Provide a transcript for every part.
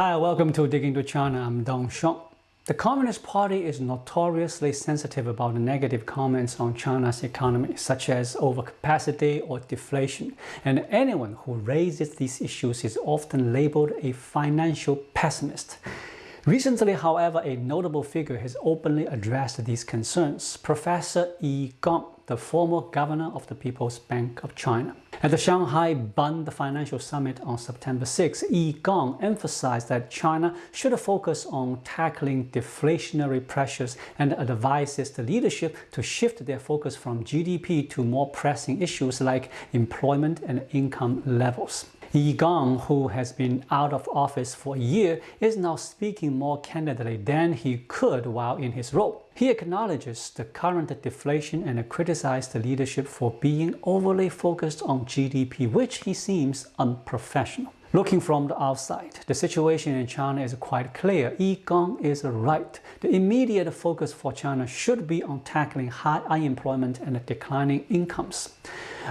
Hi, welcome to Dig Into China. I'm Dong Shong. The Communist Party is notoriously sensitive about the negative comments on China's economy, such as overcapacity or deflation, and anyone who raises these issues is often labeled a financial pessimist. Recently, however, a notable figure has openly addressed these concerns, Professor Yi Gang, the former governor of the People's Bank of China. At the Shanghai Bund Financial Summit on September 6, Yi Gang emphasized that China should focus on tackling deflationary pressures and advises the leadership to shift their focus from GDP to more pressing issues like employment and income levels. Yi Gang, who has been out of office for a year, is now speaking more candidly than he could while in his role. He acknowledges the current deflation and criticizes the leadership for being overly focused on GDP, which he seems unprofessional. Looking from the outside, the situation in China is quite clear. Yi Gang is right. The immediate focus for China should be on tackling high unemployment and declining incomes.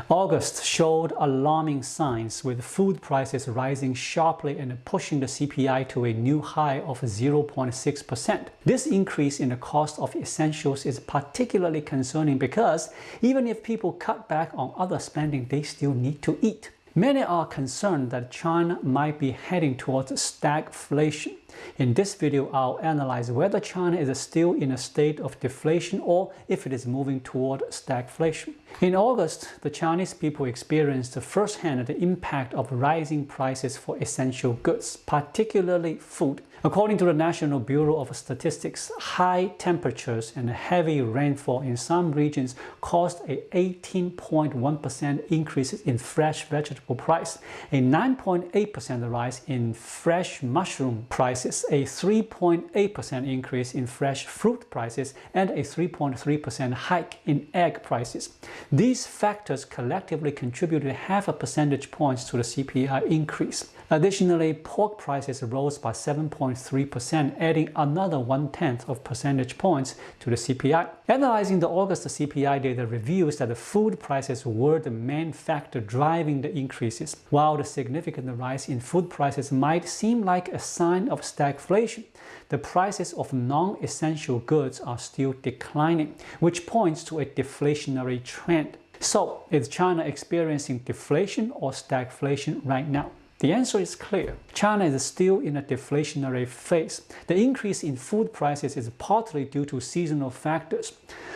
August showed alarming signs, with food prices rising sharply and pushing the CPI to a new high of 0.6%. This increase in the cost of essentials is particularly concerning because even if people cut back on other spending, they still need to eat. Many are concerned that China might be heading towards stagflation. In this video, I'll analyze whether China is still in a state of deflation or if it is moving toward stagflation. In August, the Chinese people experienced firsthand the impact of rising prices for essential goods, particularly food. According to the National Bureau of Statistics, high temperatures and heavy rainfall in some regions caused an 18.1% increase in fresh vegetable price, a 9.8% rise in fresh mushroom prices, a 3.8% increase in fresh fruit prices, and a 3.3% hike in egg prices. These factors collectively contributed 0.5 percentage points to the CPI increase. Additionally, pork prices rose by 7.3%, adding another 0.1 percentage points to the CPI. Analyzing the August CPI data reveals that the food prices were the main factor driving the increases. While the significant rise in food prices might seem like a sign of stagflation, the prices of non-essential goods are still declining, which points to a deflationary trend. So, is China experiencing deflation or stagflation right now? The answer is clear. China is still in a deflationary phase. The increase in food prices is partly due to seasonal factors.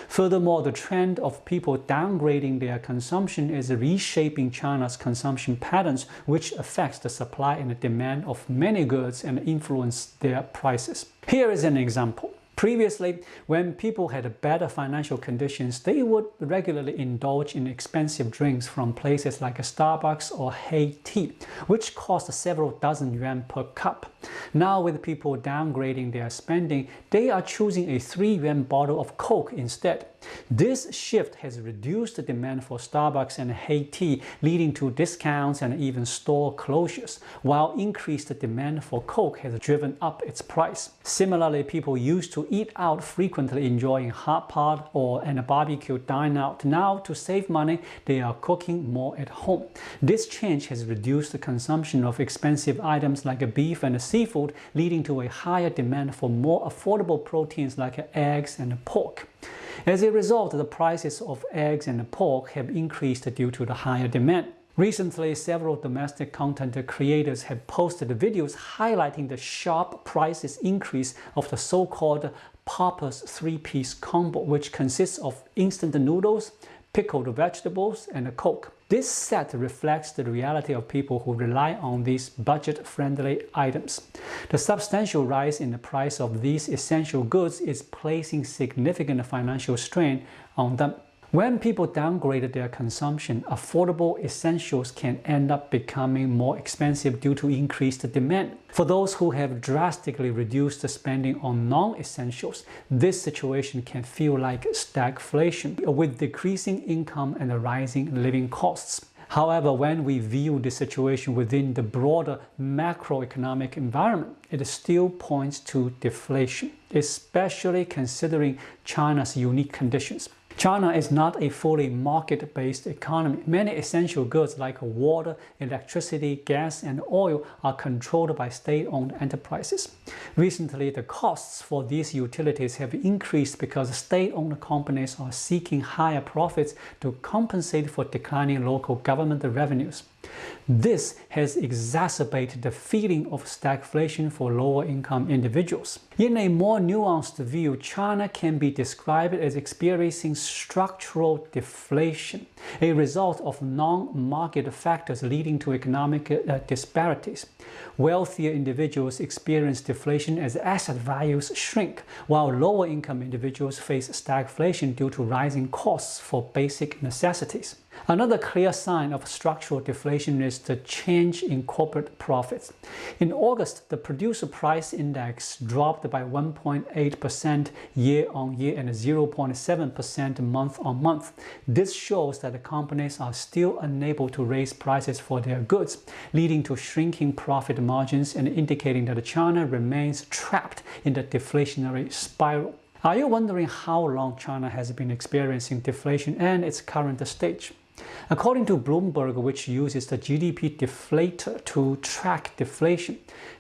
Furthermore, the trend of people downgrading their consumption is reshaping China's consumption patterns, which affects the supply and the demand of many goods and influence their prices. Here is an example. Previously, when people had better financial conditions, they would regularly indulge in expensive drinks from places like Starbucks or Hey-Tea, which cost several dozen yuan per cup. Now, with people downgrading their spending, they are choosing a 3 yuan bottle of Coke instead. This shift has reduced the demand for Starbucks and Hey-Tea, leading to discounts and even store closures, while increased demand for Coke has driven up its price. Similarly, people used to eat out frequently, enjoying hot pot or a barbecue dine out. Now, to save money, they are cooking more at home. This change has reduced the consumption of expensive items like beef and seafood, leading to a higher demand for more affordable proteins like eggs and pork. As a result, the prices of eggs and pork have increased due to the higher demand. Recently, several domestic content creators have posted videos highlighting the sharp prices increase of the so-called Papa's 3-piece combo, which consists of instant noodles, pickled vegetables, and a Coke. This set reflects the reality of people who rely on these budget-friendly items. The substantial rise in the price of these essential goods is placing significant financial strain on them. When people downgrade their consumption, affordable essentials can end up becoming more expensive due to increased demand. For those who have drastically reduced spending on non-essentials, this situation can feel like stagflation, with decreasing income and rising living costs. However, when we view the situation within the broader macroeconomic environment, it still points to deflation, especially considering China's unique conditions. China is not a fully market-based economy. Many essential goods like water, electricity, gas, and oil are controlled by state-owned enterprises. Recently, the costs for these utilities have increased because state-owned companies are seeking higher profits to compensate for declining local government revenues. This has exacerbated the feeling of stagflation for lower-income individuals. In a more nuanced view, China can be described as experiencing structural deflation, a result of non-market factors leading to economic disparities. Wealthier individuals experience deflation as asset values shrink, while lower-income individuals face stagflation due to rising costs for basic necessities. Another clear sign of structural deflation is the change in corporate profits. In August, the producer price index dropped by 1.8% year-on-year and 0.7% month-on-month. This shows that the companies are still unable to raise prices for their goods, leading to shrinking profit margins and indicating that China remains trapped in the deflationary spiral. Are you wondering how long China has been experiencing deflation and its current stage? According to Bloomberg, which uses the GDP deflator to track deflation,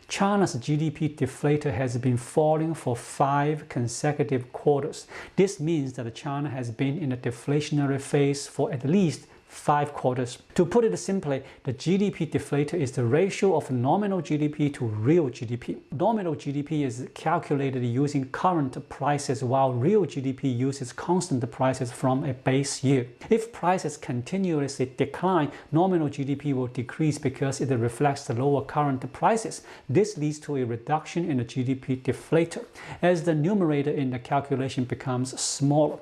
China's GDP deflator has been falling for 5 consecutive quarters. This means that China has been in a deflationary phase for at least 5 quarters. To put it simply, the GDP deflator is the ratio of nominal GDP to real GDP. Nominal GDP is calculated using current prices, while real GDP uses constant prices from a base year. If prices continuously decline, nominal GDP will decrease because it reflects the lower current prices. This leads to a reduction in the GDP deflator as the numerator in the calculation becomes smaller.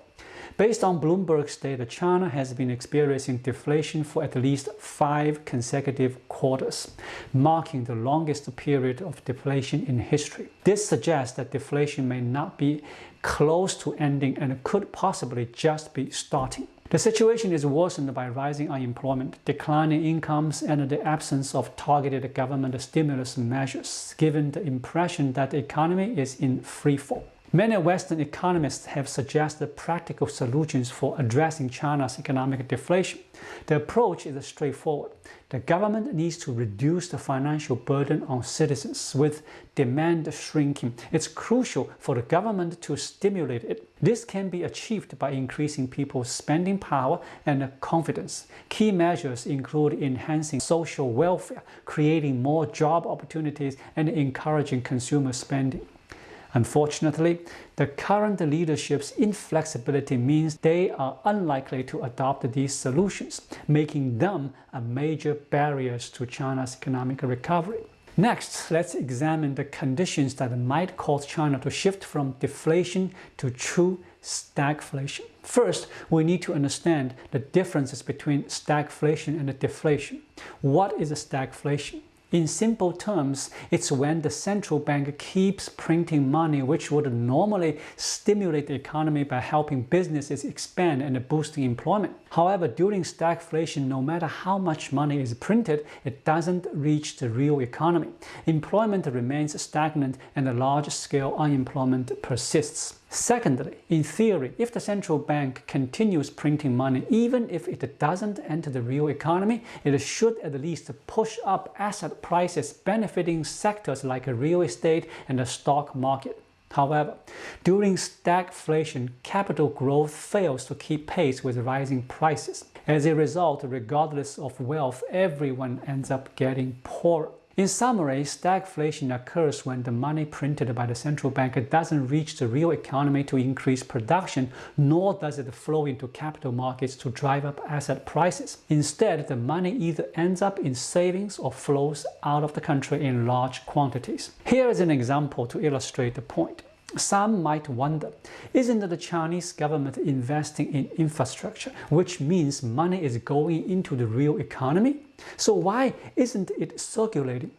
Based on Bloomberg's data, China has been experiencing deflation for at least 5 consecutive quarters, marking the longest period of deflation in history. This suggests that deflation may not be close to ending and could possibly just be starting. The situation is worsened by rising unemployment, declining incomes, and the absence of targeted government stimulus measures, giving the impression that the economy is in freefall. Many Western economists have suggested practical solutions for addressing China's economic deflation. The approach is straightforward. The government needs to reduce the financial burden on citizens. With demand shrinking, it's crucial for the government to stimulate it. This can be achieved by increasing people's spending power and confidence. Key measures include enhancing social welfare, creating more job opportunities, and encouraging consumer spending. Unfortunately, the current leadership's inflexibility means they are unlikely to adopt these solutions, making them a major barrier to China's economic recovery. Next, let's examine the conditions that might cause China to shift from deflation to true stagflation. First, we need to understand the differences between stagflation and deflation. What is a stagflation? In simple terms, it's when the central bank keeps printing money, which would normally stimulate the economy by helping businesses expand and boosting employment. However, during stagflation, no matter how much money is printed, it doesn't reach the real economy. Employment remains stagnant and large-scale unemployment persists. Secondly, in theory, if the central bank continues printing money, even if it doesn't enter the real economy, it should at least push up asset prices, benefiting sectors like real estate and the stock market. However, during stagflation, capital growth fails to keep pace with rising prices. As a result, regardless of wealth, everyone ends up getting poorer. In summary, stagflation occurs when the money printed by the central bank doesn't reach the real economy to increase production, nor does it flow into capital markets to drive up asset prices. Instead, the money either ends up in savings or flows out of the country in large quantities. Here is an example to illustrate the point. Some might wonder, isn't the Chinese government investing in infrastructure, which means money is going into the real economy? So why isn't it circulating?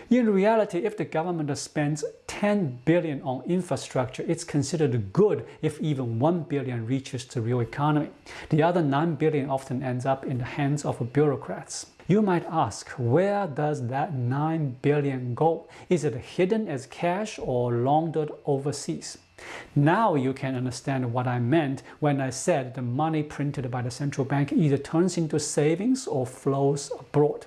In reality, if the government spends 10 billion on infrastructure, it's considered good if even 1 billion reaches the real economy. The other 9 billion often ends up in the hands of bureaucrats. You might ask, where does that 9 billion go? Is it hidden as cash or laundered overseas? Now you can understand what I meant when I said the money printed by the central bank either turns into savings or flows abroad.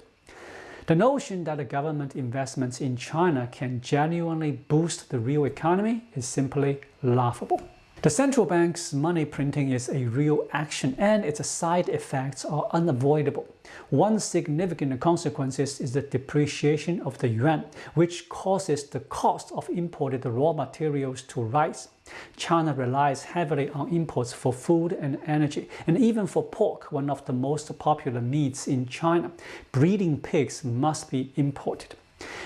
The notion that the government investments in China can genuinely boost the real economy is simply laughable. The central bank's money printing is a real action and its side effects are unavoidable. One significant consequence is the depreciation of the yuan, which causes the cost of imported raw materials to rise. China relies heavily on imports for food and energy, and even for pork, one of the most popular meats in China. Breeding pigs must be imported.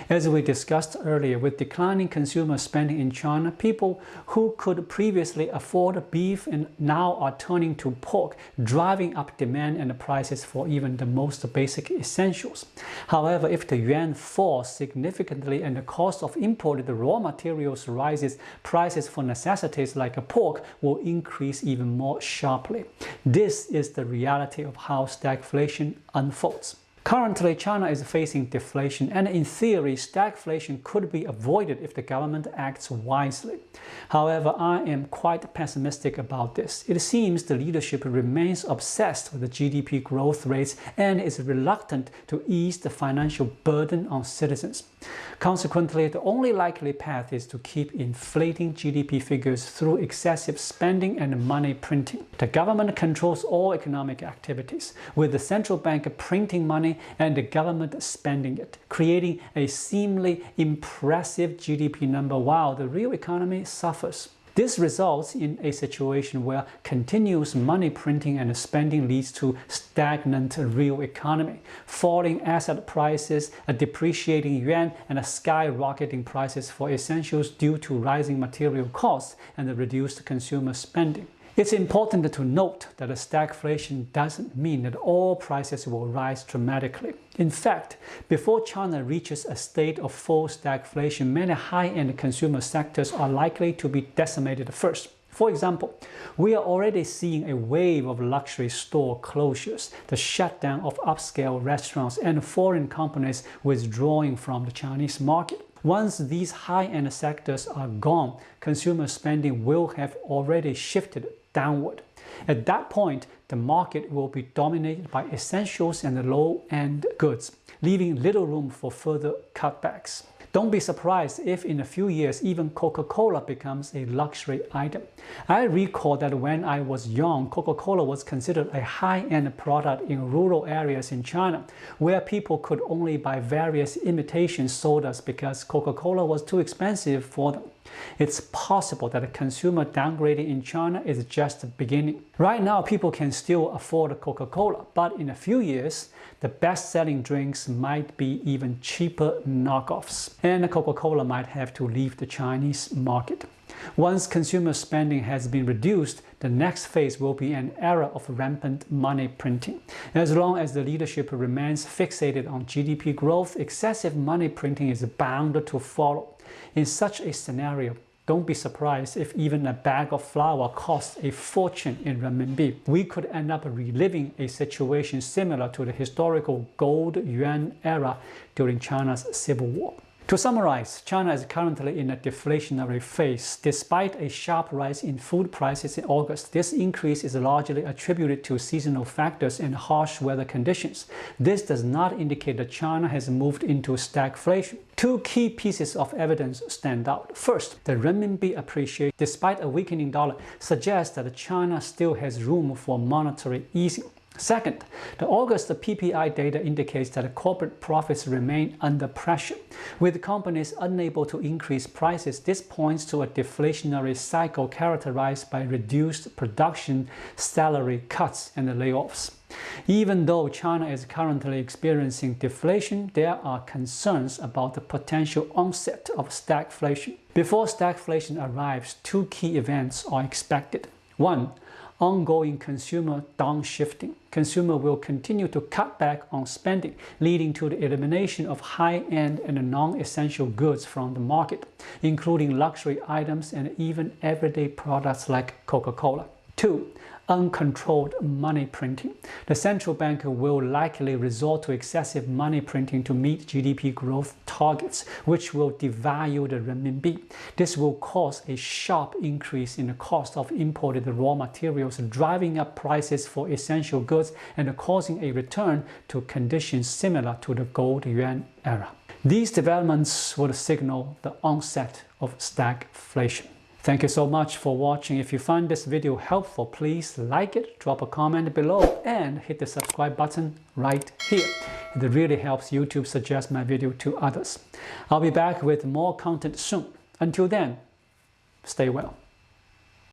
As we discussed earlier, with declining consumer spending in China, people who could previously afford beef and now are turning to pork, driving up demand and prices for even the most basic essentials. However, if the yuan falls significantly and the cost of imported raw materials rises, prices for necessities like pork will increase even more sharply. This is the reality of how stagflation unfolds. Currently, China is facing deflation, and in theory, stagflation could be avoided if the government acts wisely. However, I am quite pessimistic about this. It seems the leadership remains obsessed with the GDP growth rates and is reluctant to ease the financial burden on citizens. Consequently, the only likely path is to keep inflating GDP figures through excessive spending and money printing. The government controls all economic activities, with the central bank printing money and the government spending it, creating a seemingly impressive GDP number while the real economy suffers. This results in a situation where continuous money printing and spending leads to stagnant real economy, falling asset prices, a depreciating yuan, and skyrocketing prices for essentials due to rising material costs and reduced consumer spending. It's important to note that a stagflation doesn't mean that all prices will rise dramatically. In fact, before China reaches a state of full stagflation, many high-end consumer sectors are likely to be decimated first. For example, we are already seeing a wave of luxury store closures, the shutdown of upscale restaurants, and foreign companies withdrawing from the Chinese market. Once these high-end sectors are gone, consumer spending will have already shifted downward. At that point, the market will be dominated by essentials and low-end goods, leaving little room for further cutbacks. Don't be surprised if in a few years even Coca-Cola becomes a luxury item. I recall that when I was young, Coca-Cola was considered a high-end product in rural areas in China, where people could only buy various imitation sodas because Coca-Cola was too expensive for them. It's possible that the consumer downgrading in China is just beginning. Right now, people can still afford Coca-Cola, but in a few years, the best-selling drinks might be even cheaper knockoffs, and Coca-Cola might have to leave the Chinese market. Once consumer spending has been reduced, the next phase will be an era of rampant money printing. As long as the leadership remains fixated on GDP growth, excessive money printing is bound to follow. In such a scenario, don't be surprised if even a bag of flour costs a fortune in renminbi. We could end up reliving a situation similar to the historical gold yuan era during China's civil war. To summarize, China is currently in a deflationary phase. Despite a sharp rise in food prices in August, this increase is largely attributed to seasonal factors and harsh weather conditions. This does not indicate that China has moved into stagflation. Two key pieces of evidence stand out. First, the renminbi appreciation, despite a weakening dollar, suggests that China still has room for monetary easing. Second, the August PPI data indicates that corporate profits remain under pressure. With companies unable to increase prices, this points to a deflationary cycle characterized by reduced production, salary cuts, and layoffs. Even though China is currently experiencing deflation, there are concerns about the potential onset of stagflation. Before stagflation arrives, two key events are expected. One, ongoing consumer downshifting. Consumer will continue to cut back on spending, leading to the elimination of high-end and non-essential goods from the market, including luxury items and even everyday products like Coca-Cola. 2. Uncontrolled money printing. The central bank will likely resort to excessive money printing to meet GDP growth targets, which will devalue the renminbi. This will cause a sharp increase in the cost of imported raw materials, driving up prices for essential goods and causing a return to conditions similar to the gold yuan era. These developments would signal the onset of stagflation. Thank you so much for watching. If you find this video helpful, please like it, drop a comment below, and hit the subscribe button right here. It really helps YouTube suggest my video to others. I'll be back with more content soon. Until then, stay well.